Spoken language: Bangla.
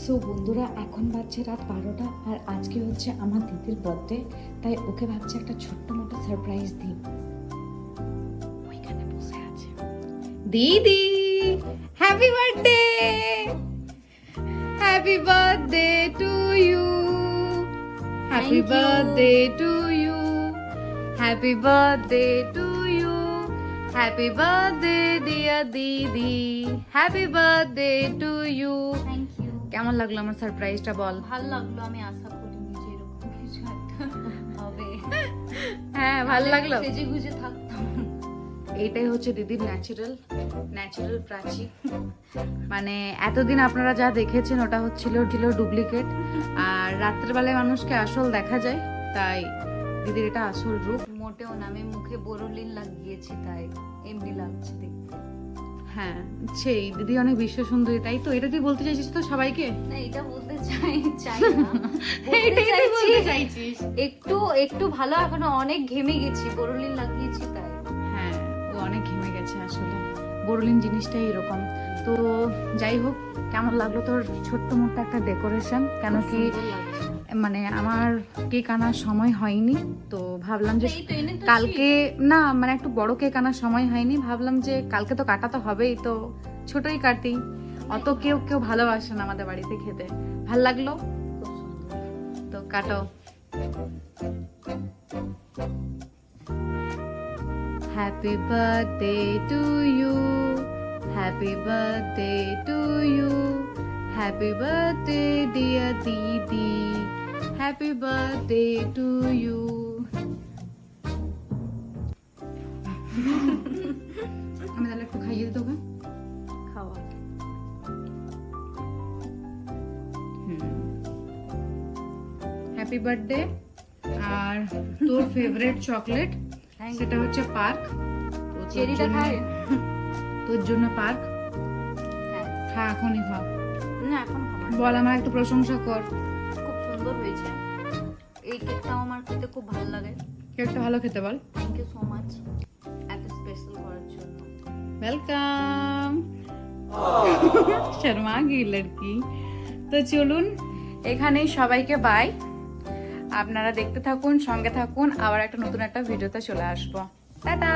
সো বন্ধুরা, এখন বাজছে রাত 12টা আর আজকে হচ্ছে আমার দিদির বার্থডে, তাই ওকে ভাবছি একটা ছোট্ট মোটো সারপ্রাইজ দিই। ওইখানে বসে আছে দিদি। Happy birthday, happy birthday to you, happy birthday to you, happy birthday to you, happy birthday dear দিদি, happy birthday to you. Thank you. কেমন লাগলো আমার সারপ্রাইজটা বল? ভালো লাগলো, আমি আশা করিনি যে এরকম কিছু একটা হবে। হ্যাঁ, ভালো লাগলো। সেজে গুজে থাকতাম। এইটাই হচ্ছে দিদির ন্যাচারাল প্রাচী। মানে এতদিন আপনারা যা দেখেছেন ওটা ছিল ডুপ্লিকেট, আর রাত্রের বেলায় মানুষকে আসল দেখা যায়, তাই দিদির এটা আসল রূপ। মোটেও না, আমি মুখে বোরোলিন লাগিয়েছি তাই এমনি লাগছে দেখতে। হ্যাঁ, সেই দিদি অনেক বিশ্ব সুন্দরী, তাই তো? এটা তুই বলতে চাইছিস তো সবাইকে? না, এটা বলতে চাই না। এইটাই তুই বলতে চাইছিস। একটু ভালো, এখনো অনেক ঘেমে গেছি, বোরোলিন লাগিয়েছি তাই। হ্যাঁ, ও অনেক ঘেমে গেছে আসলে। বোরোলিন জিনিসটাই এরকম। তো যাই হোক, কেমন লাগলো তোর ছোট্ট মোট্ট একটা ডেকোরেশন? কেন কি সুন্দর লাগছে। মানে আমার কেক আনার সময় হয়নি, তো ভাবলাম যে এই তো এনে তো কালকে না, মানে একটু বড় কেক আনার সময় হয়নি, ভাবলাম যে কালকে তো কাটা তো হবেই, তো ছোটই কাটি। অত কেউ ভালোবাসে না আমাদের বাড়িতে খেতে। ভাল লাগলো খুব সুন্দর। তো কাটো। Happy birthday to you, happy birthday to you, happy birthday dear দিদি, হ্যাপি বার্থডে টু ইউ। আমি তাহলে একটু খাইয়ে দিতে ওকে। খাওয়া। Happy birthday. আর তোর ফেভারিট চকলেট Thank সেটা you. হচ্ছে পার্ক। চেরিটা খাই? তোর জন্য পার্ক। হ্যাঁ। খা, এখনই খা। না, এখন খাবো না। বল, আমার একটু প্রশংসা কর। খুব সুন্দর হয়েছে। এই কেকটাও আমার খেতে খুব ভালো লাগে। কেকটা ভালো খেতে বল। থ্যাংক ইউ সো মাচ এত স্পেশাল করার জন্য। ওয়েলকাম। শর্মা গি লড়কি। তো চলুন, এখানেই সবাইকে বাই। আপনারা দেখতে থাকুন, সঙ্গে থাকুন, আবার একটা নতুন একটা ভিডিওতে চলে আসবো। টাটা।